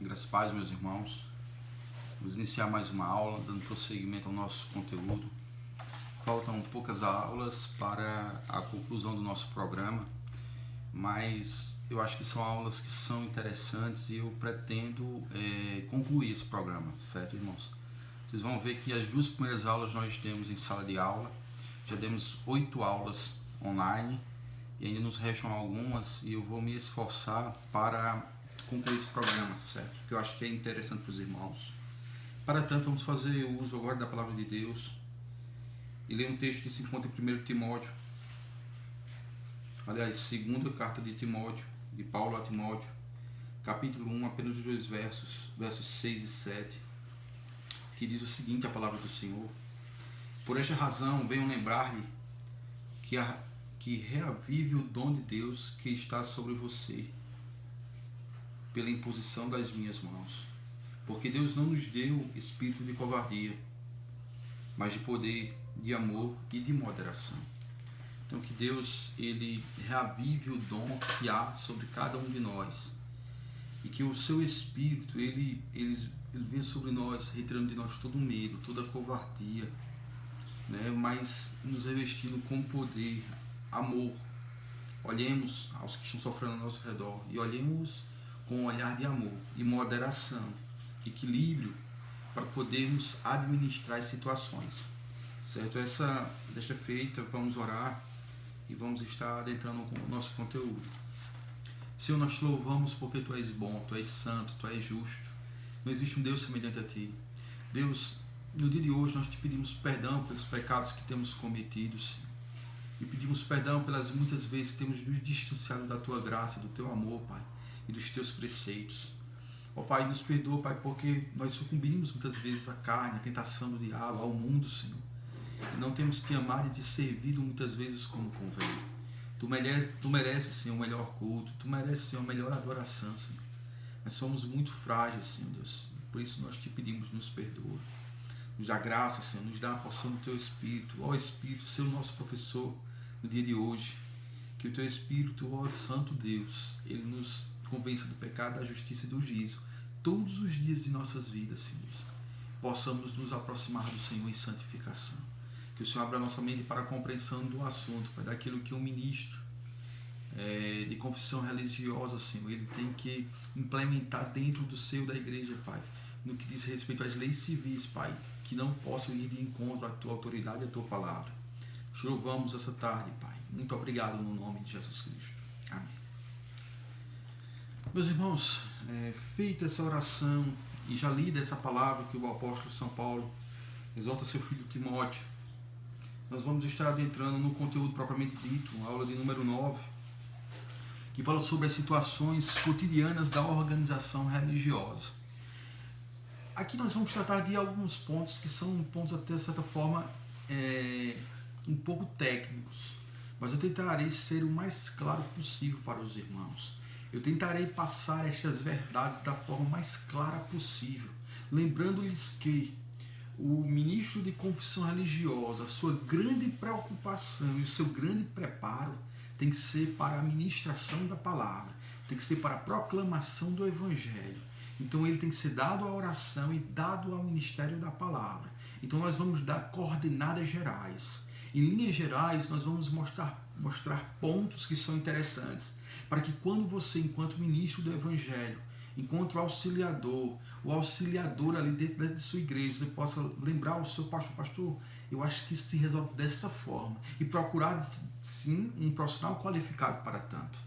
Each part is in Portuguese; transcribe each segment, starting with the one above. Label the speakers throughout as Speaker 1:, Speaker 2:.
Speaker 1: Graças a Deus, meus irmãos. Vamos iniciar mais uma aula, dando prosseguimento ao nosso conteúdo. Faltam poucas aulas para a conclusão do nosso programa, mas eu acho que são aulas que são interessantes e eu pretendo concluir esse programa, certo, irmãos? Vocês vão ver que as duas primeiras aulas nós demos em sala de aula, já demos 8 aulas online e ainda nos restam algumas e eu vou me esforçar para concluir esse programa, certo? Que eu acho que é interessante para os irmãos. Para tanto, vamos fazer uso agora da palavra de Deus e ler um texto que se encontra em 1 Timóteo, aliás, segunda carta de Timóteo, de Paulo a Timóteo, capítulo 1, apenas os 2 versos 6 e 7, que diz o seguinte, a palavra do Senhor: Por esta razão, venho lembrar-lhe que reavive o dom de Deus que está sobre você, pela imposição das minhas mãos. Porque Deus não nos deu espírito de covardia, mas de poder, de amor e de moderação. Então que Deus ele reavive o dom que há sobre cada um de nós. E que o seu Espírito ele venha sobre nós, retirando de nós todo o medo, toda a covardia, né? Mas nos revestindo com poder, amor. Olhemos aos que estão sofrendo ao nosso redor e olhemos com um olhar de amor e moderação, equilíbrio, para podermos administrar as situações, certo? Desta feita, vamos orar e vamos estar adentrando no nosso conteúdo. Senhor, nós te louvamos porque Tu és bom, Tu és santo, Tu és justo. Não existe um Deus semelhante a Ti. Deus, no dia de hoje nós te pedimos perdão pelos pecados que temos cometido, Senhor. E pedimos perdão pelas muitas vezes que temos nos distanciado da Tua graça, do Teu amor, Pai, e dos Teus preceitos. Ó Pai, nos perdoa, Pai, porque nós sucumbimos muitas vezes à carne, à tentação do diabo, ao mundo, Senhor. E não temos te amado e te servido muitas vezes como convém. Tu mereces, Senhor, o melhor culto. Tu mereces, Senhor, a melhor adoração, Senhor. Mas somos muito frágeis, Senhor Deus. Por isso nós te pedimos, nos perdoa. Nos dá graça, Senhor. Nos dá a porção do Teu Espírito. Ó Espírito, ser o nosso professor no dia de hoje. Que o Teu Espírito, ó Santo Deus, ele nos convença do pecado, da justiça e do juízo, todos os dias de nossas vidas, Senhor. Possamos nos aproximar do Senhor em santificação. Que o Senhor abra nossa mente para a compreensão do assunto, para daquilo que um ministro de confissão religiosa, Senhor, ele tem que implementar dentro do seio da igreja, Pai, no que diz respeito às leis civis, Pai, que não possam ir de encontro à Tua autoridade e à Tua palavra. Te louvamos essa tarde, Pai. Muito obrigado no nome de Jesus Cristo. Amém. Meus irmãos, feita essa oração e já lida essa palavra que o apóstolo São Paulo exorta seu filho Timóteo, nós vamos estar adentrando no conteúdo propriamente dito, a aula de número 9, que fala sobre as situações cotidianas da organização religiosa. Aqui nós vamos tratar de alguns pontos que são pontos até de certa forma um pouco técnicos, mas eu tentarei ser o mais claro possível para os irmãos. Eu tentarei passar estas verdades da forma mais clara possível, lembrando-lhes que o ministro de confissão religiosa, a sua grande preocupação e o seu grande preparo tem que ser para a ministração da palavra, tem que ser para a proclamação do evangelho. Então ele tem que ser dado à oração e dado ao ministério da palavra. Então nós vamos dar coordenadas gerais. Em linhas gerais, nós vamos mostrar pontos que são interessantes, para que quando você, enquanto ministro do Evangelho, enquanto o auxiliador ali dentro de sua igreja, você possa lembrar o seu pastor, eu acho que isso se resolve dessa forma, e procurar, sim, um profissional qualificado para tanto.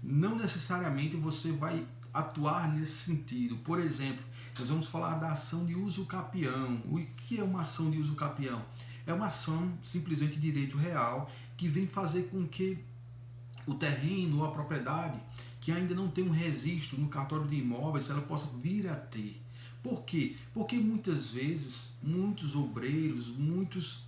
Speaker 1: Não necessariamente você vai atuar nesse sentido. Por exemplo, nós vamos falar da ação de uso capião. O que é uma ação de uso capião? É uma ação simplesmente de direito real que vem fazer com que o terreno ou a propriedade que ainda não tem um registro no cartório de imóveis, ela possa vir a ter. Por quê? Porque muitas vezes, muitos obreiros, muitos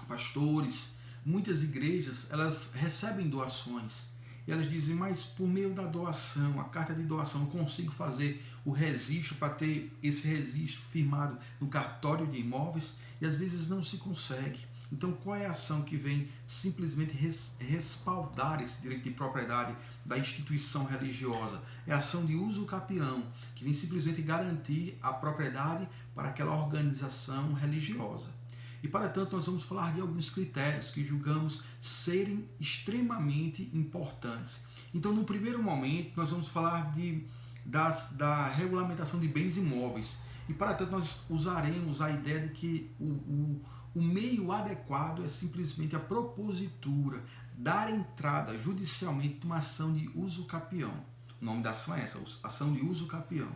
Speaker 1: pastores, muitas igrejas, elas recebem doações. E elas dizem, mas por meio da doação, a carta de doação, eu consigo fazer o registro para ter esse registro firmado no cartório de imóveis? E às vezes não se consegue. Então, qual é a ação que vem simplesmente respaldar esse direito de propriedade da instituição religiosa? É a ação de uso capião, que vem simplesmente garantir a propriedade para aquela organização religiosa. E, para tanto, nós vamos falar de alguns critérios que julgamos serem extremamente importantes. Então, no primeiro momento, nós vamos falar da regulamentação de bens imóveis. E, para tanto, nós usaremos a ideia de que o meio adequado é simplesmente a propositura, dar entrada judicialmente numa ação de uso capião. O nome da ação é essa, ação de uso capião.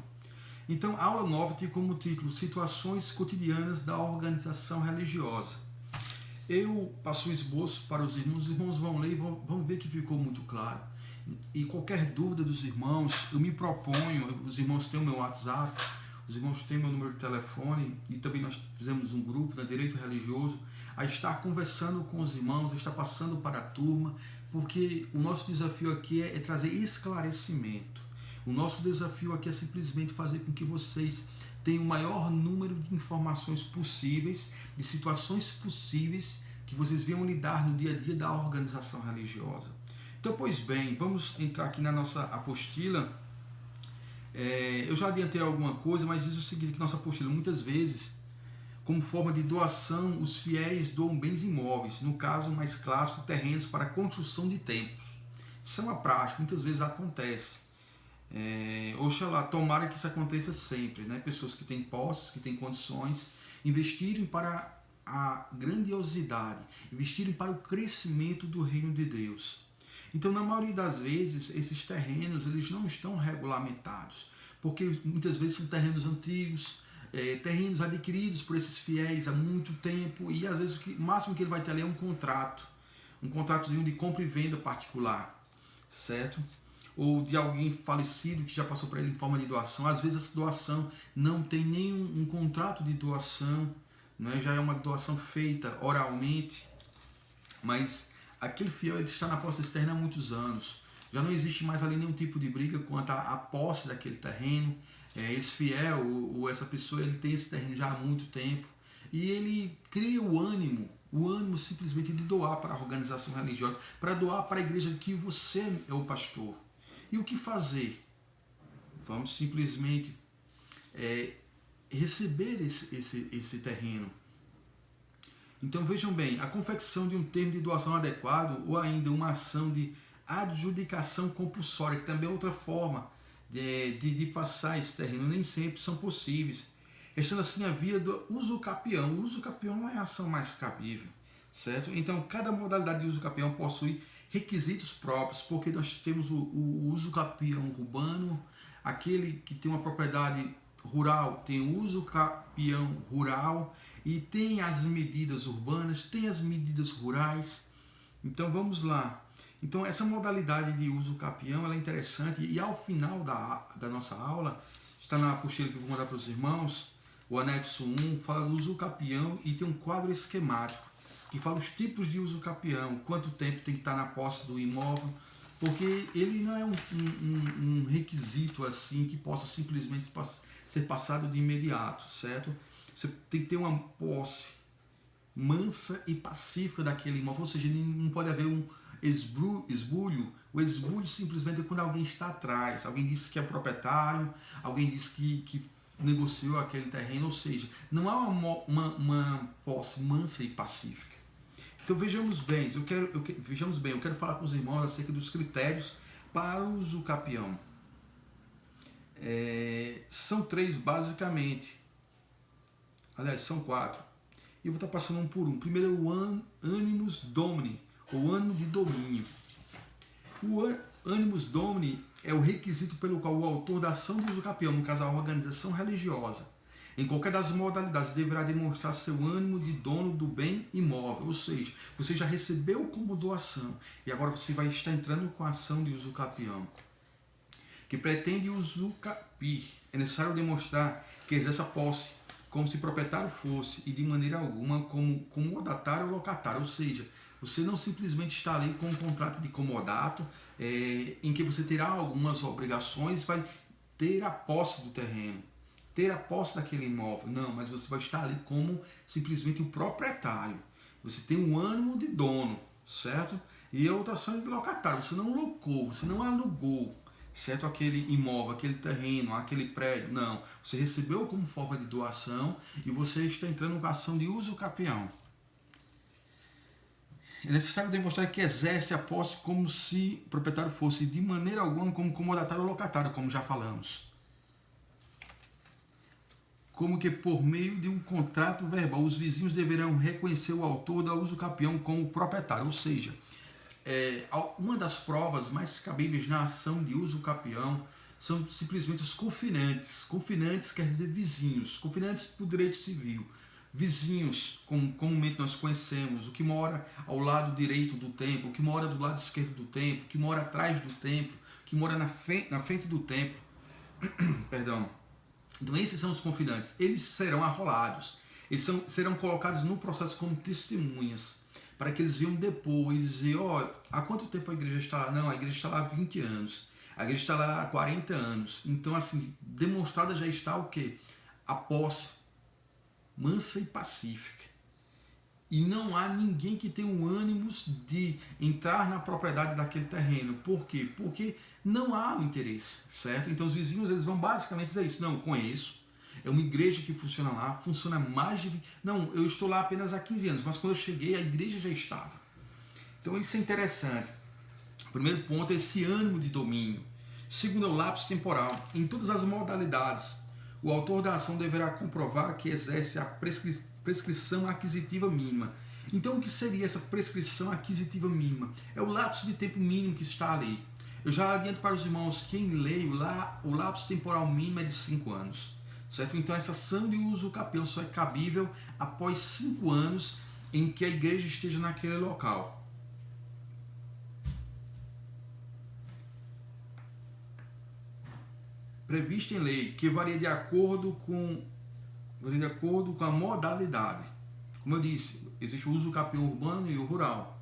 Speaker 1: Então, a aula 9 tem como título Situações Cotidianas da Organização Religiosa. Eu passo o esboço para os irmãos vão ler e vão ver que ficou muito claro. E qualquer dúvida dos irmãos, eu me proponho, os irmãos têm o meu WhatsApp, os irmãos têm meu número de telefone e também nós fizemos um grupo na Direito Religioso, a estar conversando com os irmãos, a estar passando para a turma, porque o nosso desafio aqui é trazer esclarecimento. O nosso desafio aqui é simplesmente fazer com que vocês tenham o maior número de informações possíveis, de situações possíveis que vocês venham lidar no dia a dia da organização religiosa. Então, pois bem, vamos entrar aqui na nossa apostila. Eu já adiantei alguma coisa, mas diz o seguinte, que nossa apostila, muitas vezes, como forma de doação, os fiéis doam bens imóveis, no caso mais clássico, terrenos para a construção de templos. Isso é uma prática, muitas vezes acontece. Oxalá, tomara que isso aconteça sempre, né? Pessoas que têm posses, que têm condições, investirem para a grandiosidade, investirem para o crescimento do reino de Deus. Então, na maioria das vezes, esses terrenos eles não estão regulamentados, porque muitas vezes são terrenos antigos, terrenos adquiridos por esses fiéis há muito tempo, e às vezes o máximo que ele vai ter ali é um contratozinho de compra e venda particular, certo? Ou de alguém falecido que já passou para ele em forma de doação. Às vezes essa doação não tem nenhum contrato de doação, né? Já é uma doação feita oralmente, mas aquele fiel ele está na posse desse terreno há muitos anos. Já não existe mais ali nenhum tipo de briga quanto à posse daquele terreno. Esse fiel ou essa pessoa ele tem esse terreno já há muito tempo e ele cria o ânimo simplesmente de doar para a organização religiosa, para doar para a igreja que você é o pastor. E o que fazer? Vamos simplesmente receber esse terreno. Então vejam bem, a confecção de um termo de doação adequado ou ainda uma ação de adjudicação compulsória, que também é outra forma de passar esse terreno, nem sempre são possíveis. Restando assim a via do uso capião. O uso capião é a ação mais cabível, certo? Então cada modalidade de uso capião possui requisitos próprios, porque nós temos o uso capião urbano, aquele que tem uma propriedade rural, tem o uso capião rural, e tem as medidas urbanas, tem as medidas rurais. Então vamos lá. Então essa modalidade de uso capião ela é interessante, e ao final da nossa aula, está na apostila que eu vou mandar para os irmãos, o anexo 1 fala do uso capião e tem um quadro esquemático que fala os tipos de uso capião, quanto tempo tem que estar na posse do imóvel, porque ele não é um requisito assim que possa simplesmente ser passado de imediato, certo? Você tem que ter uma posse mansa e pacífica daquele imóvel, ou seja, não pode haver um esbulho. O esbulho simplesmente é quando alguém está atrás, alguém disse que é proprietário, alguém disse que negociou aquele terreno, ou seja, não há uma posse mansa e pacífica. Então vejamos bem, eu quero falar com os irmãos acerca dos critérios para o uso capião. São 3 basicamente, aliás são 4, e eu vou estar passando um por um. Primeiro é o animus domini, ou ânimo de domínio. O animus domini é o requisito pelo qual o autor da ação de uso capião, no caso a organização religiosa, em qualquer das modalidades, deverá demonstrar seu ânimo de dono do bem imóvel, ou seja, você já recebeu como doação e agora você vai estar entrando com a ação de uso capião, que pretende usucapir. É necessário demonstrar que exerce a posse como se proprietário fosse e de maneira alguma como comodatário ou locatário, ou seja, você não simplesmente está ali com um contrato de comodato em que você terá algumas obrigações, vai ter a posse do terreno, ter a posse daquele imóvel. Não, mas você vai estar ali como simplesmente o proprietário. Você tem um ânimo de dono, certo? E a outra ação é de locatário. Você não locou, você não alugou, certo? Aquele imóvel, aquele terreno, aquele prédio. Não. Você recebeu como forma de doação e você está entrando com a ação de uso capião. É necessário demonstrar que exerce a posse como se o proprietário fosse de maneira alguma como comodatário ou locatário, como já falamos. Como que por meio de um contrato verbal, os vizinhos deverão reconhecer o autor da uso capião como proprietário. Ou seja, uma das provas mais cabíveis na ação de uso capião são simplesmente os confinantes. Confinantes quer dizer vizinhos, confinantes do direito civil. Vizinhos, como comumente nós conhecemos, o que mora ao lado direito do templo, o que mora do lado esquerdo do templo, o que mora atrás do templo, o que mora na frente do templo. Perdão. Então esses são os confinantes. Eles serão arrolados, eles serão colocados no processo como testemunhas, para que eles venham depor e dizer, há quanto tempo a igreja está lá? Não, a igreja está lá há 20 anos, a igreja está lá há 40 anos. Então assim, demonstrada já está o quê? A posse mansa e pacífica. E não há ninguém que tenha o ânimo de entrar na propriedade daquele terreno. Por quê? Porque não há um interesse, certo? Então os vizinhos eles vão basicamente dizer isso. Não, conheço. É uma igreja que funciona lá, funciona mais de 20... Não, eu estou lá apenas há 15 anos, mas quando eu cheguei a igreja já estava. Então isso é interessante. O primeiro ponto é esse ânimo de domínio. Segundo é o lapso temporal. Em todas as modalidades, o autor da ação deverá comprovar que exerce a prescrição aquisitiva mínima. Então, o que seria essa prescrição aquisitiva mínima? É o lapso de tempo mínimo que está ali. Eu já adianto para os irmãos que em lei o lapso temporal mínimo é de 5 anos. Certo? Então, essa ação de uso capião só é cabível após 5 anos em que a igreja esteja naquele local. Previsto em lei, que varia de acordo com a modalidade. Como eu disse, existe o uso capião urbano e o rural.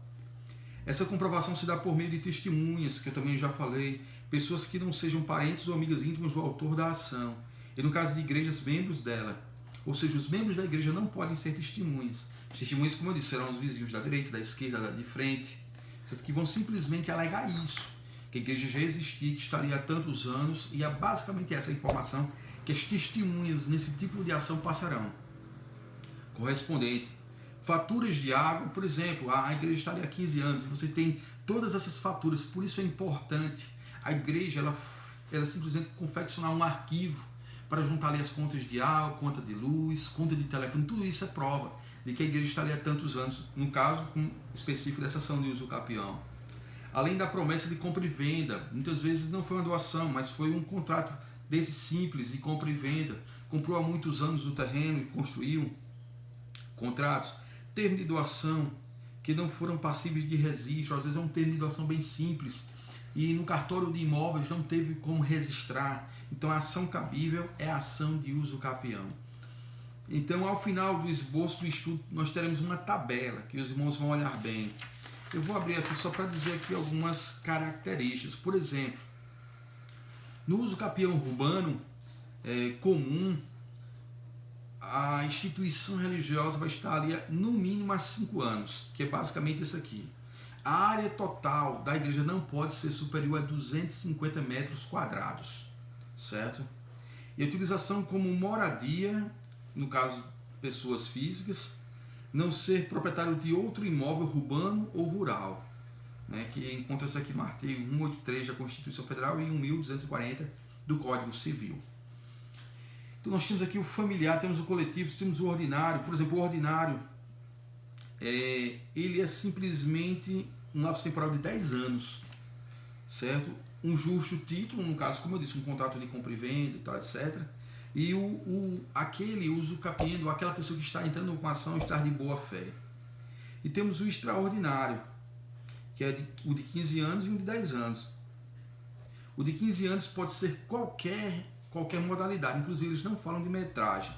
Speaker 1: Essa comprovação se dá por meio de testemunhas, que eu também já falei, pessoas que não sejam parentes ou amigas íntimas do autor da ação. E no caso de igrejas, membros dela. Ou seja, os membros da igreja não podem ser testemunhas. Os testemunhas, como eu disse, serão os vizinhos da direita, da esquerda, da de frente, certo? Que vão simplesmente alegar isso. Que a igreja já existia, que estaria há tantos anos, e é basicamente essa informação que as testemunhas nesse tipo de ação passarão. Correspondente. Faturas de água, por exemplo, a igreja está ali há 15 anos, e você tem todas essas faturas, por isso é importante a igreja ela simplesmente confeccionar um arquivo para juntar ali as contas de água, conta de luz, conta de telefone, tudo isso é prova de que a igreja está ali há tantos anos, no caso com específico dessa ação de uso capião. Além da promessa de compra e venda, muitas vezes não foi uma doação, mas foi um contrato desse simples de compra e venda. Comprou há muitos anos o terreno e construiu contratos. Termo de doação que não foram passíveis de registro, às vezes é um termo de doação bem simples e no cartório de imóveis não teve como registrar. Então a ação cabível é a ação de uso capião. Então ao final do esboço do estudo nós teremos uma tabela que os irmãos vão olhar bem. Eu vou abrir aqui só para dizer aqui algumas características. Por exemplo, no uso capião urbano comum, a instituição religiosa vai estar ali no mínimo há 5 anos, que é basicamente isso aqui. A área total da igreja não pode ser superior a 250 metros quadrados, certo? E a utilização como moradia, no caso pessoas físicas, não ser proprietário de outro imóvel urbano ou rural, né, que encontra-se aqui no artigo 183 da Constituição Federal e 1240 do Código Civil. Então nós temos aqui o familiar, temos o coletivo, temos o ordinário. Por exemplo, o ordinário, ele é simplesmente um lapso temporal de 10 anos, certo? Um justo título, no caso, como eu disse, um contrato de compra e venda e tal, etc. E aquele uso capiendo, aquela pessoa que está entrando com a ação, estar de boa fé. E temos o extraordinário, que é o de 15 anos e o de 10 anos. O de 15 anos pode ser qualquer modalidade, inclusive eles não falam de metragem.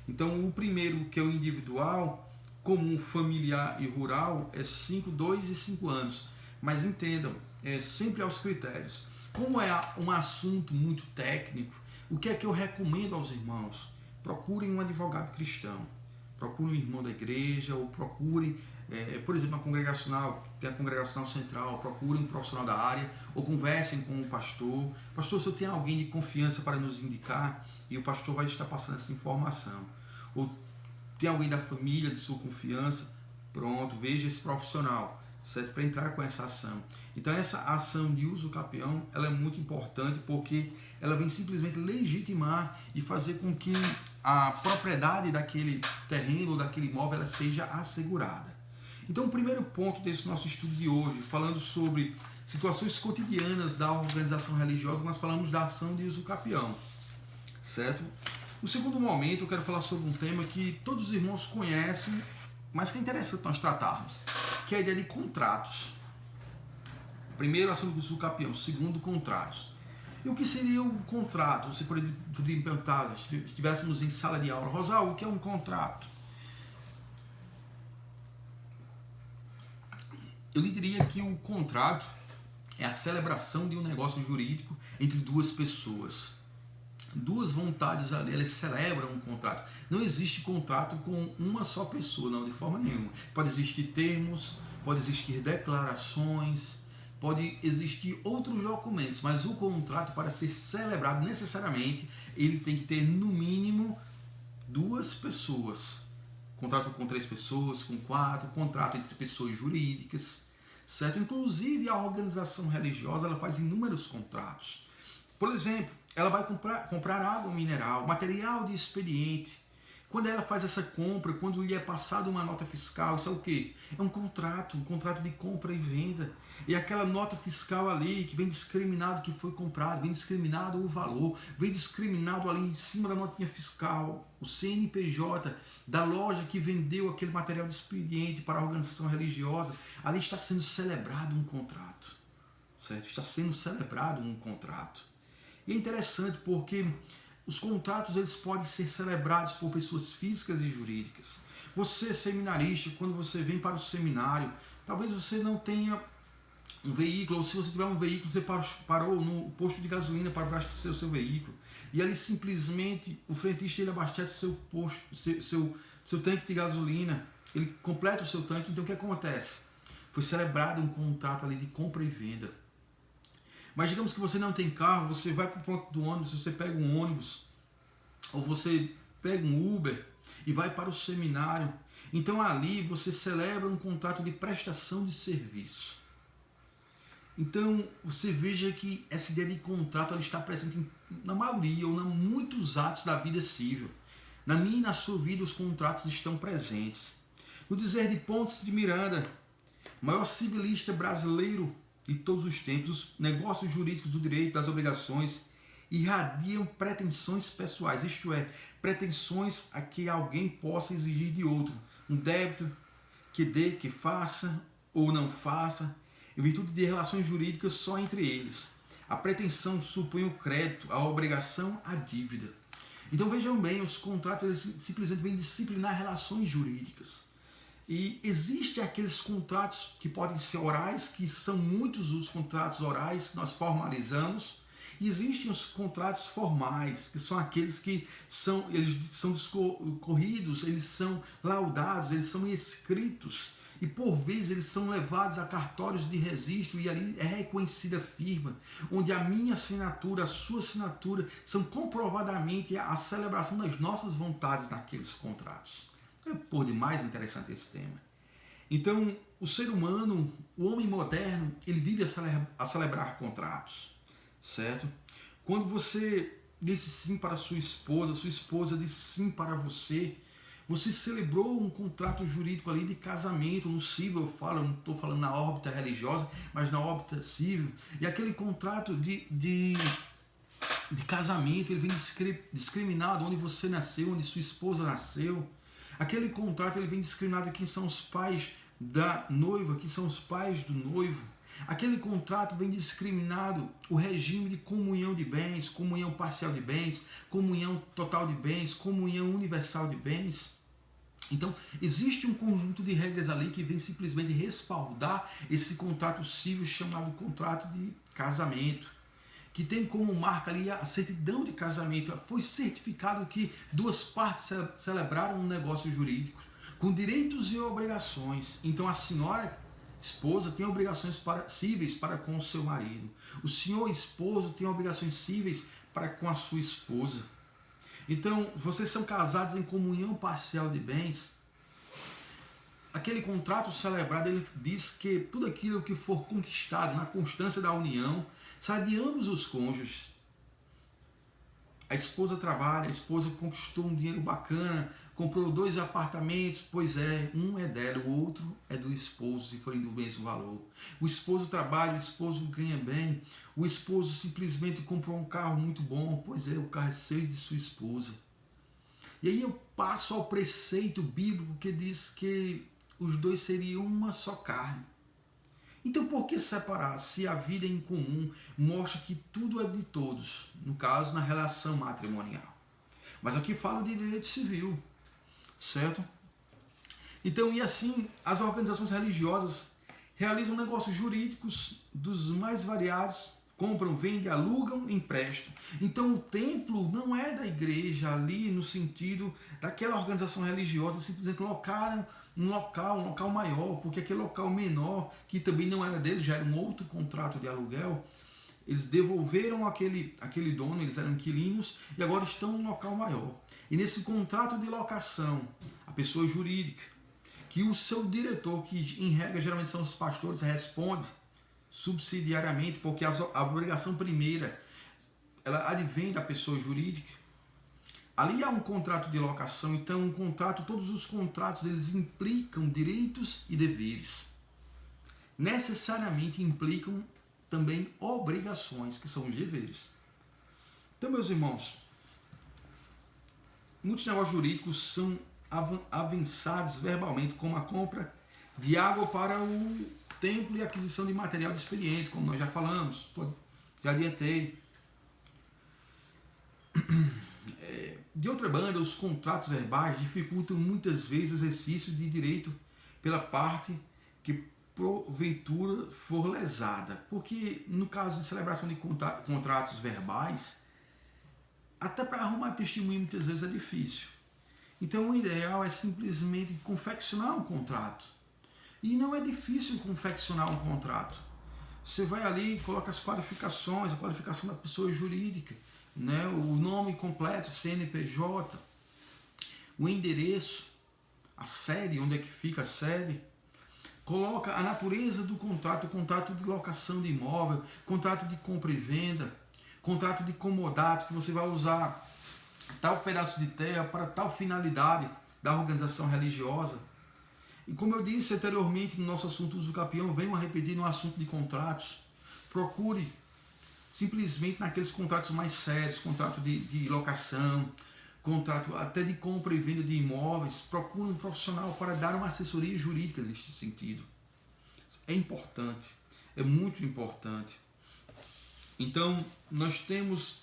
Speaker 1: Então o primeiro, que é o individual, comum, familiar e rural, é 5, 2 e 5 anos. Mas entendam, sempre aos critérios. Como é um assunto muito técnico, o que é que eu recomendo aos irmãos? Procurem um advogado cristão. procure um irmão da igreja, ou procure, por exemplo, tem a congregacional central, procure um profissional da área, ou conversem com o pastor. Pastor, se eu tenho alguém de confiança para nos indicar, e o pastor vai estar passando essa informação. Ou tem alguém da família de sua confiança, pronto, veja esse profissional, certo? Para entrar com essa ação. Então essa ação de uso capião, ela é muito importante porque ela vem simplesmente legitimar e fazer com que a propriedade daquele terreno ou daquele imóvel ela seja assegurada. Então o primeiro ponto desse nosso estudo de hoje, falando sobre situações cotidianas da organização religiosa, nós falamos da ação de uso capião, certo? No segundo momento eu quero falar sobre um tema que todos os irmãos conhecem, mas que é interessante nós tratarmos, que é a ideia de contratos. Primeiro, ação do uso capião. Segundo, contratos. E o que seria um contrato? Você poderia me perguntar, se estivéssemos em sala de aula, Rosalvo, o que é um contrato? Eu lhe diria que o contrato é a celebração de um negócio jurídico entre duas pessoas. Duas vontades ali, elas celebram um contrato. Não existe contrato com uma só pessoa, não, de forma nenhuma. Pode existir termos, pode existir declarações, pode existir outros documentos, mas o contrato, para ser celebrado necessariamente, ele tem que ter no mínimo duas pessoas. Contrato com 3 pessoas, com 4, contrato entre pessoas jurídicas, certo? Inclusive a organização religiosa, ela faz inúmeros contratos. Por exemplo, ela vai comprar água mineral, material de expediente. Quando ela faz essa compra, quando lhe é passada uma nota fiscal, isso é o quê? É um contrato de compra e venda. E aquela nota fiscal ali, que vem discriminado que foi comprado, vem discriminado o valor, vem discriminado ali em cima da notinha fiscal, o CNPJ da loja que vendeu aquele material de expediente para a organização religiosa, ali está sendo celebrado um contrato, certo? Está sendo celebrado um contrato. E é interessante porque os contratos eles podem ser celebrados por pessoas físicas e jurídicas. Você, seminarista, quando você vem para o seminário, talvez você não tenha um veículo, ou se você tiver um veículo, você parou no posto de gasolina para abastecer o seu veículo. E ali simplesmente o frentista ele abastece seu tanque de gasolina, ele completa o seu tanque. Então o que acontece? Foi celebrado um contrato ali de compra e venda. Mas digamos que você não tem carro, você vai para o ponto do ônibus, você pega um ônibus, ou você pega um Uber e vai para o seminário. Então ali você celebra um contrato de prestação de serviço. Então você veja que essa ideia de contrato ela está presente na maioria ou em muitos atos da vida civil. Na minha e na sua vida os contratos estão presentes. No dizer de Pontes de Miranda, maior civilista brasileiro de todos os tempos, os negócios jurídicos do direito das obrigações irradiam pretensões pessoais, isto é, pretensões a que alguém possa exigir de outro, um débito que dê, que faça ou não faça, em virtude de relações jurídicas só entre eles. A pretensão supõe o crédito, a obrigação, a dívida. Então vejam bem, os contratos eles simplesmente vêm disciplinar relações jurídicas. E existem aqueles contratos que podem ser orais, que são muitos os contratos orais que nós formalizamos, e existem os contratos formais, que são aqueles que eles são discorridos, eles são laudados, eles são escritos, e por vezes eles são levados a cartórios de registro e ali é reconhecida a firma, onde a minha assinatura, a sua assinatura, são comprovadamente a celebração das nossas vontades naqueles contratos. É por demais interessante esse tema. Então, o ser humano, o homem moderno, ele vive a celebrar contratos, certo? Quando você disse sim para sua esposa disse sim para você, você celebrou um contrato jurídico ali de casamento, no civil eu falo, eu não estou falando na órbita religiosa, mas na órbita civil, e aquele contrato de casamento, ele vem discriminado onde você nasceu, onde sua esposa nasceu. Aquele contrato ele vem discriminado quem são os pais da noiva, quem são os pais do noivo. Aquele contrato vem discriminado o regime de comunhão de bens, comunhão parcial de bens, comunhão total de bens, comunhão universal de bens. Então, existe um conjunto de regras ali que vem simplesmente respaldar esse contrato civil chamado contrato de casamento. que tem como marca ali a certidão de casamento. Foi certificado que duas partes celebraram um negócio jurídico, com direitos e obrigações. Então a senhora esposa tem obrigações cíveis para com o seu marido. O senhor esposo tem obrigações cíveis para com a sua esposa. Então, vocês são casados em comunhão parcial de bens. Aquele contrato celebrado, ele diz que tudo aquilo que for conquistado na constância da união será de ambos os cônjuges. A esposa trabalha, a esposa conquistou um dinheiro bacana, comprou 2 apartamentos, pois é, um é dela, o outro é do esposo, se forem do mesmo valor. O esposo trabalha, o esposo ganha bem, o esposo simplesmente comprou um carro muito bom, pois é, o carro é seu e de sua esposa. E aí eu passo ao preceito bíblico que diz que os dois seriam uma só carne. Então por que separar se a vida em comum mostra que tudo é de todos, no caso na relação matrimonial? Mas aqui fala de direito civil, certo? Então, e assim, as organizações religiosas realizam negócios jurídicos dos mais variados, compram, vendem, alugam, emprestam. Então o templo não é da igreja ali no sentido daquela organização religiosa, simplesmente colocaram um local maior, porque aquele local menor, que também não era deles, já era um outro contrato de aluguel, eles devolveram aquele dono, eles eram inquilinos, e agora estão num local maior. E nesse contrato de locação, a pessoa jurídica, que o seu diretor, que em regra geralmente são os pastores, responde subsidiariamente, porque a obrigação primeira, ela advém da pessoa jurídica. Ali há um contrato de locação, então todos os contratos eles implicam direitos e deveres. Necessariamente implicam também obrigações, que são os deveres. Então, meus irmãos, muitos negócios jurídicos são avançados verbalmente, como a compra de água para o templo e aquisição de material de expediente, como nós já falamos, já adiantei. De outra banda, os contratos verbais dificultam muitas vezes o exercício de direito pela parte que porventura for lesada, porque no caso de celebração de contratos verbais, até para arrumar testemunho muitas vezes é difícil. Então o ideal é simplesmente confeccionar um contrato. E não é difícil confeccionar um contrato. Você vai ali e coloca as qualificações, a qualificação da pessoa jurídica, né? O nome completo, CNPJ, o endereço, a sede, onde é que fica a sede. Coloca a natureza do contrato, contrato de locação de imóvel, contrato de compra e venda, contrato de comodato, que você vai usar tal pedaço de terra para tal finalidade da organização religiosa. E como eu disse anteriormente no nosso assunto uso capião, venho a repetir no assunto de contratos. Procure simplesmente naqueles contratos mais sérios, contrato de locação, contrato até de compra e venda de imóveis. Procure um profissional para dar uma assessoria jurídica neste sentido. É importante, é muito importante. Então, nós temos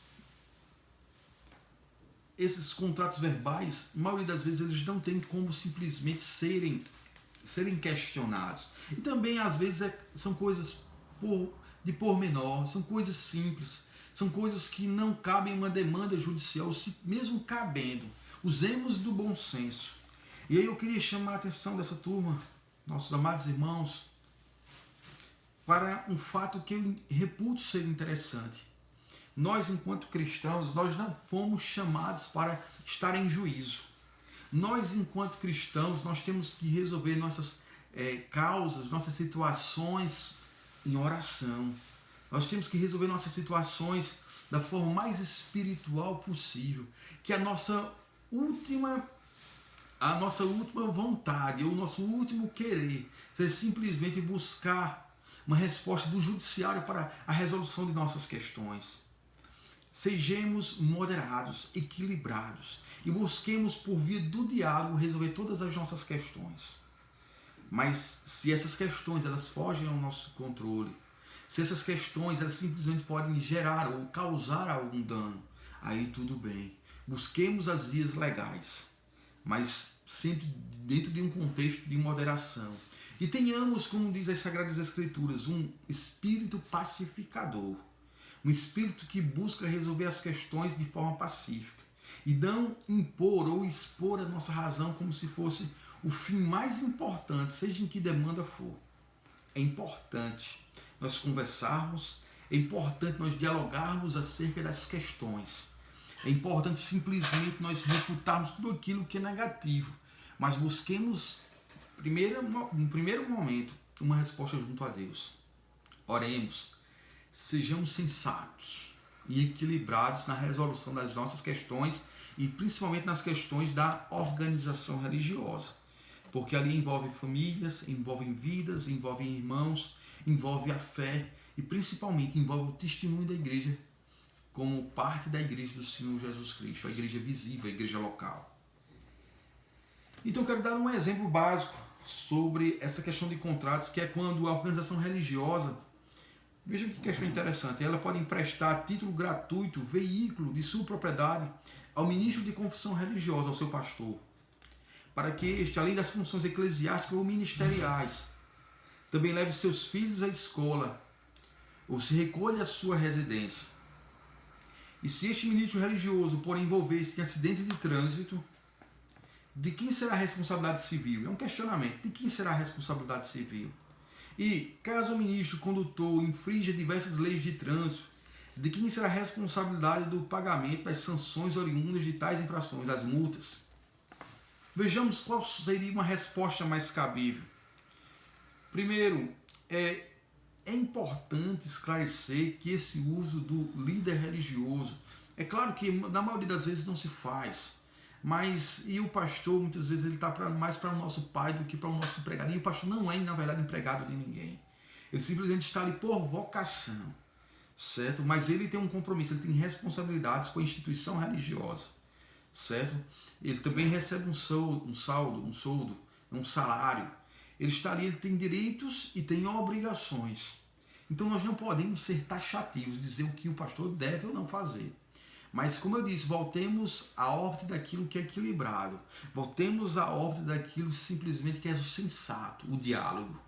Speaker 1: esses contratos verbais, a maioria das vezes eles não têm como simplesmente serem questionados. E também, às vezes, são coisas de pormenor, são coisas simples, são coisas que não cabem em uma demanda judicial, se mesmo cabendo. Usemos do bom senso. E aí eu queria chamar a atenção dessa turma, nossos amados irmãos, para um fato que eu reputo ser interessante. Nós, enquanto cristãos, nós não fomos chamados para estar em juízo. Nós, enquanto cristãos, nós temos que resolver nossas causas, nossas situações em oração. Nós temos que resolver nossas situações da forma mais espiritual possível, que a nossa última vontade, ou o nosso último querer, seja simplesmente buscar uma resposta do judiciário para a resolução de nossas questões. Sejamos moderados, equilibrados e busquemos por via do diálogo resolver todas as nossas questões. Mas se essas questões elas fogem ao nosso controle, se essas questões elas simplesmente podem gerar ou causar algum dano, aí tudo bem. Busquemos as vias legais, mas sempre dentro de um contexto de moderação. E tenhamos, como diz as Sagradas Escrituras, um espírito pacificador. Um espírito que busca resolver as questões de forma pacífica e não impor ou expor a nossa razão como se fosse o fim mais importante, seja em que demanda for. É importante nós conversarmos, é importante nós dialogarmos acerca das questões. É importante simplesmente nós refutarmos tudo aquilo que é negativo, mas busquemos, no primeiro momento, uma resposta junto a Deus. Oremos, sejamos sensatos e equilibrados na resolução das nossas questões e principalmente nas questões da organização religiosa, porque ali envolve famílias, envolve vidas, envolve irmãos, envolve a fé e principalmente envolve o testemunho da igreja como parte da igreja do Senhor Jesus Cristo, a igreja visível, a igreja local. Então eu quero dar um exemplo básico sobre essa questão de contratos, que é quando a organização religiosa, veja que questão interessante, ela pode emprestar a título gratuito veículo de sua propriedade ao ministro de confissão religiosa, ao seu pastor, para que este, além das funções eclesiásticas ou ministeriais, também leve seus filhos à escola ou se recolha à sua residência. E se este ministro religioso, porém, envolver-se em acidente de trânsito, de quem será a responsabilidade civil? É um questionamento. De quem será a responsabilidade civil? E, caso o ministro condutor infrinja diversas leis de trânsito, de quem será a responsabilidade do pagamento das sanções oriundas de tais infrações, as multas? Vejamos qual seria uma resposta mais cabível. Primeiro, é importante esclarecer que esse uso do líder religioso, é claro que na maioria das vezes não se faz, mas e o pastor muitas vezes ele está mais para o nosso pai do que para o nosso empregado, e o pastor não é na verdade empregado de ninguém, ele simplesmente está ali por vocação, certo? Mas ele tem um compromisso, ele tem responsabilidades com a instituição religiosa, certo? Ele também recebe um soldo, um salário. Ele está ali, ele tem direitos e tem obrigações. Então nós não podemos ser taxativos, dizer o que o pastor deve ou não fazer. Mas como eu disse, voltemos à ordem daquilo que é equilibrado. Voltemos à ordem daquilo simplesmente que é o sensato, o diálogo.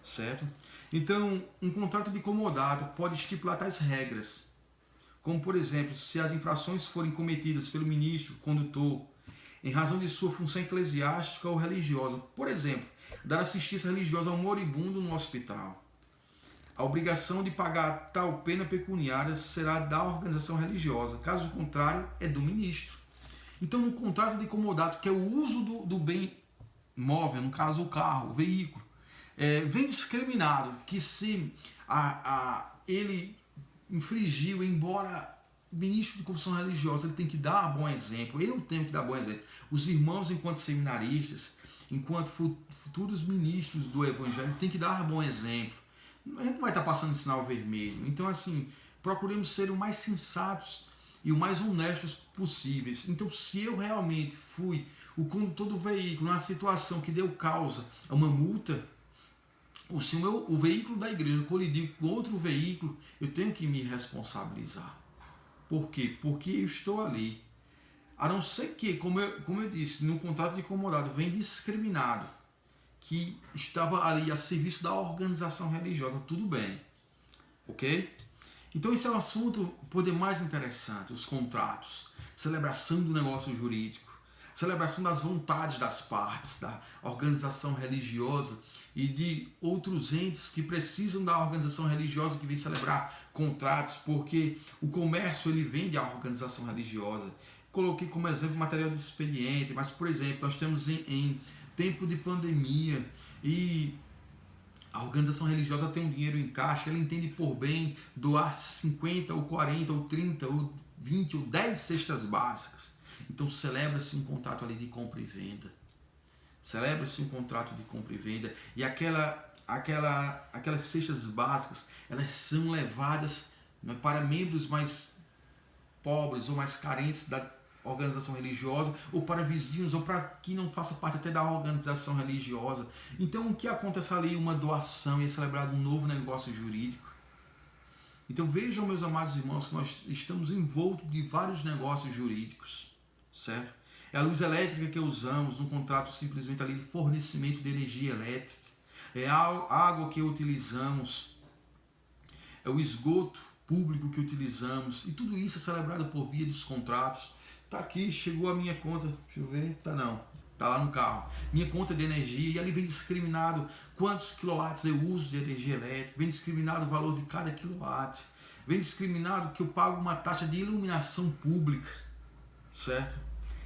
Speaker 1: Certo? Então, um contrato de comodato pode estipular tais regras. Como, por exemplo, se as infrações forem cometidas pelo ministro, condutor, em razão de sua função eclesiástica ou religiosa. Por exemplo, dar assistência religiosa a um moribundo no hospital. A obrigação de pagar tal pena pecuniária será da organização religiosa. Caso contrário, é do ministro. Então, no contrato de comodato, que é o uso do bem móvel, no caso o carro, o veículo, vem discriminado que se ele infringiu, embora ministro de confissão religiosa, ele tem que dar bom exemplo, eu tenho que dar bom exemplo. Os irmãos, enquanto seminaristas, enquanto futuros ministros do evangelho, tem que dar bom exemplo. A gente não vai estar passando sinal vermelho. Então, assim, procuremos ser o mais sensatos e o mais honestos possíveis. Então, se eu realmente fui o condutor do veículo numa situação que deu causa a uma multa, ou se o veículo da igreja colidiu com outro veículo, eu tenho que me responsabilizar. Por quê? Porque eu estou ali. A não ser que, como eu disse, no contrato de comodato vem discriminado que estava ali a serviço da organização religiosa, tudo bem. Ok? Então esse é um assunto por demais interessante, os contratos, celebração do negócio jurídico, celebração das vontades das partes, da organização religiosa e de outros entes que precisam da organização religiosa que vem celebrar contratos, porque o comércio ele vende a organização religiosa. Coloquei como exemplo material de expediente, mas, por exemplo, nós estamos em tempo de pandemia e a organização religiosa tem um dinheiro em caixa, ela entende por bem doar 50 ou 40 ou 30 ou 20 ou 10 cestas básicas. Então celebra-se um contrato ali de compra e venda. Celebra-se um contrato de compra e venda e aquelas cestas básicas, elas são levadas para membros mais pobres ou mais carentes da organização religiosa, ou para vizinhos, ou para quem não faça parte até da organização religiosa. Então, o que acontece ali? Uma doação e é celebrado um novo negócio jurídico. Então, vejam, meus amados irmãos, que nós estamos envoltos de vários negócios jurídicos, certo? É a luz elétrica que usamos, um contrato simplesmente ali de fornecimento de energia elétrica. É a água que utilizamos, é o esgoto público que utilizamos, e tudo isso é celebrado por via dos contratos. Tá aqui, chegou a minha conta, deixa eu ver, tá não, tá lá no carro, minha conta de energia, e ali vem discriminado quantos quilowatts eu uso de energia elétrica, vem discriminado o valor de cada quilowatt, vem discriminado que eu pago uma taxa de iluminação pública, certo?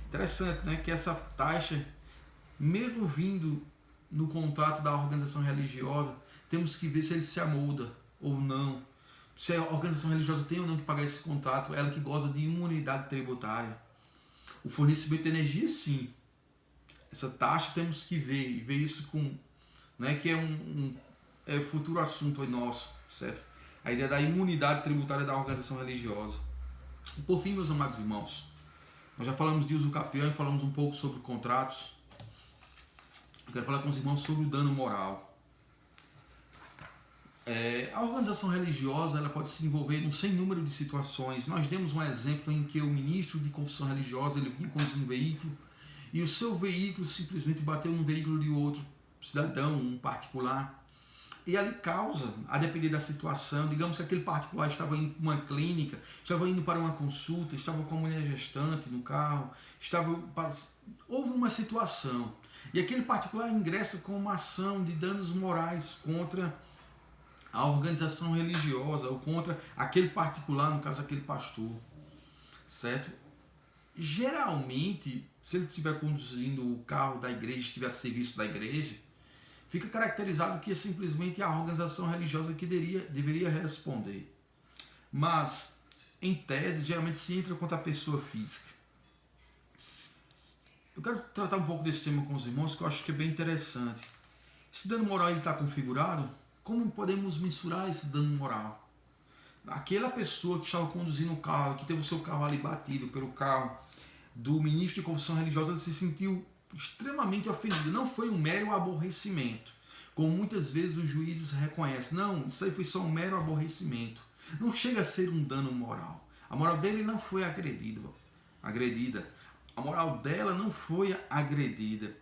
Speaker 1: Interessante, né, que essa taxa, mesmo vindo no contrato da organização religiosa, temos que ver se ele se amolda ou não, se a organização religiosa tem ou não que pagar esse contrato, ela que goza de imunidade tributária. O fornecimento de energia, sim. Essa taxa temos que ver, e ver isso com, né, que é futuro assunto nosso, certo? A ideia da imunidade tributária da organização religiosa. E por fim, meus amados irmãos, nós já falamos de uso capião, falamos um pouco sobre contratos. Eu quero falar com os irmãos sobre o dano moral. A organização religiosa ela pode se envolver em um sem número de situações. Nós demos um exemplo em que o ministro de confissão religiosa ele vinha conduzindo um veículo e o seu veículo simplesmente bateu num veículo de outro cidadão, um particular. E ali causa, a depender da situação, digamos que aquele particular estava indo para uma clínica, estava indo para uma consulta, estava com a mulher gestante no carro, houve uma situação. E aquele particular ingressa com uma ação de danos morais contra a organização religiosa ou contra aquele particular, no caso aquele pastor, certo? Geralmente, se ele estiver conduzindo o carro da igreja, estiver a serviço da igreja, fica caracterizado que é simplesmente a organização religiosa que deveria responder. Mas, em tese, geralmente se entra contra a pessoa física. Eu quero tratar um pouco desse tema com os irmãos, que eu acho que é bem interessante. Esse dano moral está configurado? Como podemos mensurar esse dano moral? Aquela pessoa que estava conduzindo o carro, que teve o seu carro ali batido pelo carro do ministro de confissão religiosa, ele se sentiu extremamente ofendido. Não foi um mero aborrecimento, como muitas vezes os juízes reconhecem. Não, isso aí foi só um mero aborrecimento. Não chega a ser um dano moral. A moral dele não foi agredida. A moral dela não foi agredida.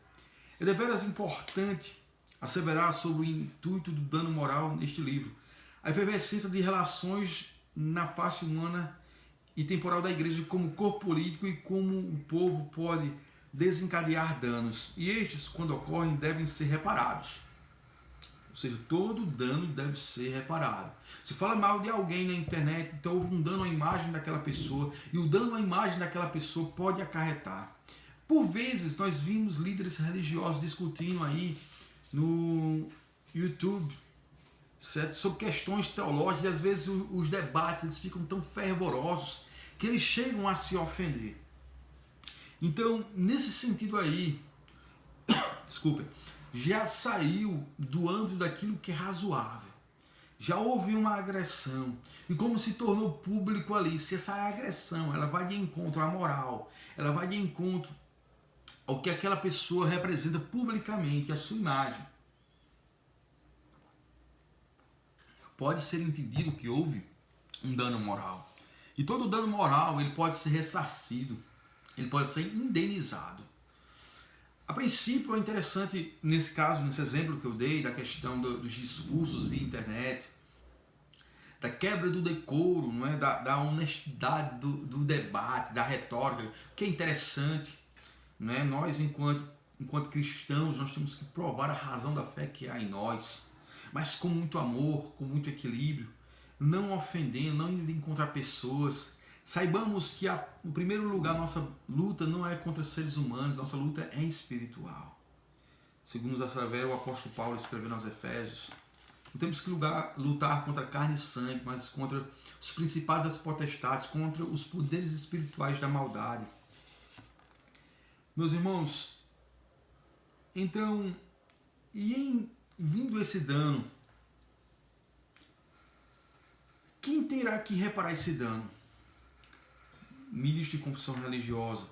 Speaker 1: É deveras importante asseverar sobre o intuito do dano moral neste livro. A efervescência de relações na face humana e temporal da igreja como corpo político e como o povo pode desencadear danos. E estes, quando ocorrem, devem ser reparados. Ou seja, todo dano deve ser reparado. Se fala mal de alguém na internet, então houve um dano à imagem daquela pessoa, e o dano à imagem daquela pessoa pode acarretar. Por vezes, nós vimos líderes religiosos discutindo aí no YouTube, certo? Sobre questões teológicas, e às vezes os debates eles ficam tão fervorosos que eles chegam a se ofender. Então, nesse sentido aí, desculpe, já saiu do âmbito daquilo que é razoável. Já houve uma agressão. E como se tornou público ali, se essa agressão ela vai de encontro à moral, ela vai de encontro ao que aquela pessoa representa publicamente, a sua imagem, pode ser entendido que houve um dano moral. E todo dano moral ele pode ser ressarcido, ele pode ser indenizado. A princípio é interessante, nesse caso, nesse exemplo que eu dei, da questão dos discursos via internet, da quebra do decoro, não é? da honestidade do debate, da retórica, que é interessante. Não é? Nós, enquanto cristãos, nós temos que provar a razão da fé que há em nós, mas com muito amor, com muito equilíbrio, não ofendendo, não indo encontrar pessoas. Saibamos que, no primeiro lugar, nossa luta não é contra seres humanos, nossa luta é espiritual. Segundo nos assevera o apóstolo Paulo escrevendo aos Efésios, não temos que lutar contra carne e sangue, mas contra os principais das potestades, contra os poderes espirituais da maldade. Meus irmãos, então, vindo esse dano, quem terá que reparar esse dano? Ministro de confissão religiosa.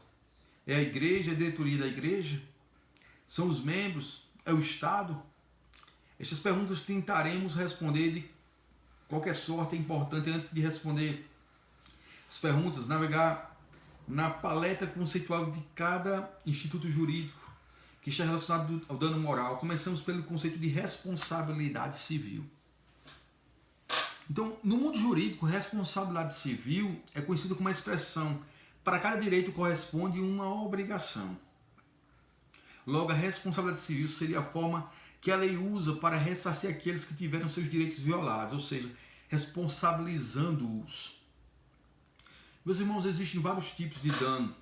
Speaker 1: É a igreja, é a diretoria da igreja? São os membros? É o Estado? Estas perguntas tentaremos responder de qualquer sorte. É importante, antes de responder as perguntas, navegar na paleta conceitual de cada instituto jurídico que está relacionado ao dano moral. Começamos pelo conceito de responsabilidade civil. Então, no mundo jurídico, responsabilidade civil é conhecida como uma expressão. Para cada direito corresponde uma obrigação. Logo, a responsabilidade civil seria a forma que a lei usa para ressarcir aqueles que tiveram seus direitos violados, ou seja, responsabilizando-os. Meus irmãos, existem vários tipos de dano.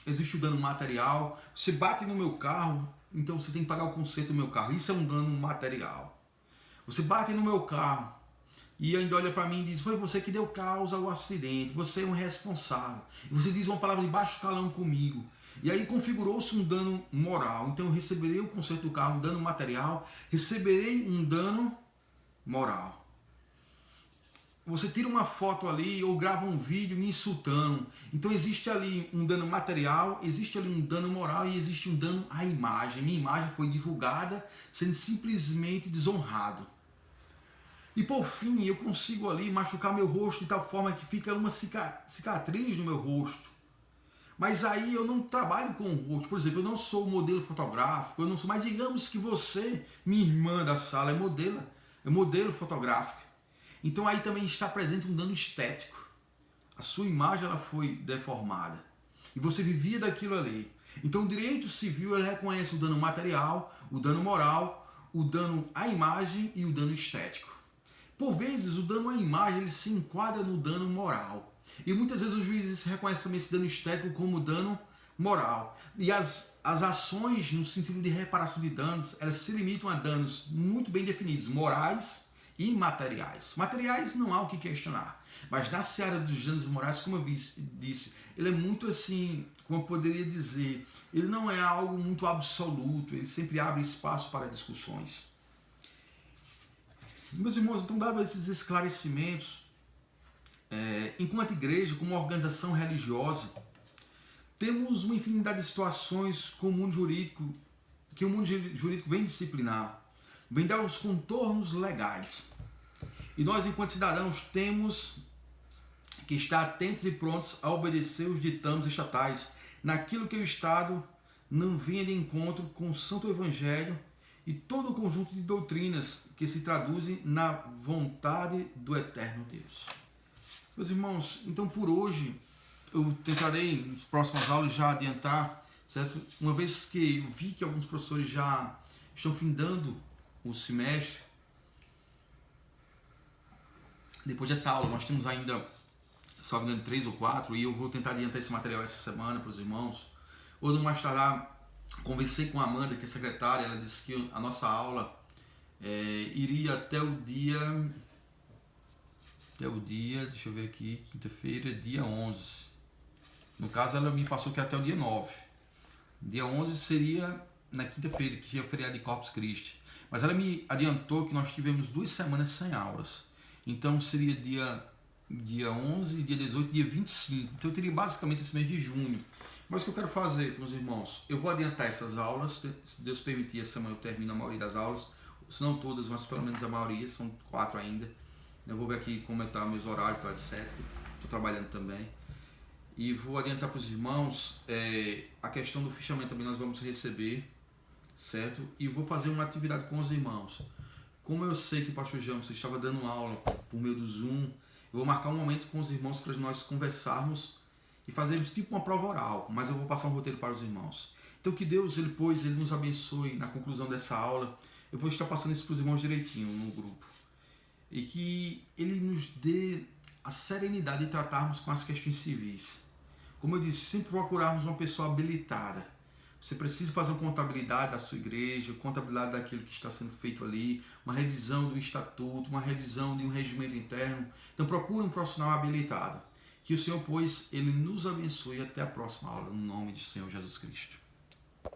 Speaker 1: Existe o dano material. Você bate no meu carro, então você tem que pagar o conserto do meu carro. Isso é um dano material. Você bate no meu carro e ainda olha para mim e diz: foi você que deu causa ao acidente, você é um responsável. E você diz uma palavra de baixo calão comigo. E aí configurou-se um dano moral. Então eu receberei o conserto do carro, um dano material, receberei um dano moral. Você tira uma foto ali ou grava um vídeo me insultando. Então existe ali um dano material, existe ali um dano moral e existe um dano à imagem. Minha imagem foi divulgada sendo simplesmente desonrado. E por fim, eu consigo ali machucar meu rosto de tal forma que fica uma cicatriz no meu rosto. Mas aí eu não trabalho com o rosto. Por exemplo, eu não sou modelo fotográfico, eu não sou, mas digamos que você, minha irmã da sala, é modelo fotográfico. Então aí também está presente um dano estético. A sua imagem ela foi deformada. E você vivia daquilo ali. Então o direito civil ele reconhece o dano material, o dano moral, o dano à imagem e o dano estético. Por vezes o dano à imagem ele se enquadra no dano moral. E muitas vezes os juízes reconhecem também esse dano estético como dano moral. E as ações no sentido de reparação de danos, elas se limitam a danos muito bem definidos, morais e materiais. Materiais não há o que questionar, mas na seara dos danos morais, como eu disse, ele é muito assim, como eu poderia dizer, ele não é algo muito absoluto, ele sempre abre espaço para discussões. Meus irmãos, então, dado esses esclarecimentos, enquanto igreja, como organização religiosa, temos uma infinidade de situações com o mundo jurídico, que o mundo jurídico vem disciplinar, vem dar os contornos legais. E nós, enquanto cidadãos, temos que estar atentos e prontos a obedecer os ditames estatais naquilo que o Estado não vinha de encontro com o Santo Evangelho e todo o conjunto de doutrinas que se traduzem na vontade do eterno Deus. Meus irmãos, então por hoje eu tentarei nas próximas aulas já adiantar, certo? Uma vez que eu vi que alguns professores já estão findando o semestre, depois dessa aula nós temos ainda, só me engano, 3 ou 4, e eu vou tentar adiantar esse material essa semana para os irmãos. Ou não mais tardar, conversei com a Amanda, que é secretária, ela disse que a nossa aula iria até o dia, deixa eu ver aqui, quinta-feira, dia 11. No caso, ela me passou que até o dia 9. Dia 11 seria na quinta-feira, que seria o feriado de Corpus Christi. Mas ela me adiantou que nós tivemos 2 semanas sem aulas. Então seria dia 11, dia 18, dia 25. Então eu teria basicamente esse mês de junho. Mas o que eu quero fazer com os irmãos? Eu vou adiantar essas aulas. Se Deus permitir, essa semana eu termino a maioria das aulas. Se não todas, mas pelo menos a maioria. São 4 ainda. Eu vou ver aqui como estão meus horários, etc. Estou trabalhando também. E vou adiantar para os irmãos a questão do fichamento também nós vamos receber, certo? E vou fazer uma atividade com os irmãos. Como eu sei que o pastor James estava dando aula por meio do Zoom, eu vou marcar um momento com os irmãos para nós conversarmos e fazermos tipo uma prova oral, mas eu vou passar um roteiro para os irmãos. Então que Deus ele nos abençoe na conclusão dessa aula. Eu vou estar passando isso para os irmãos direitinho no grupo. E que Ele nos dê a serenidade de tratarmos com as questões civis. Como eu disse, sempre procurarmos uma pessoa habilitada. Você precisa fazer uma contabilidade da sua igreja, contabilidade daquilo que está sendo feito ali, uma revisão do estatuto, uma revisão de um regimento interno. Então procure um profissional habilitado. Que o Senhor, pois, Ele nos abençoe até a próxima aula, no nome do Senhor Jesus Cristo.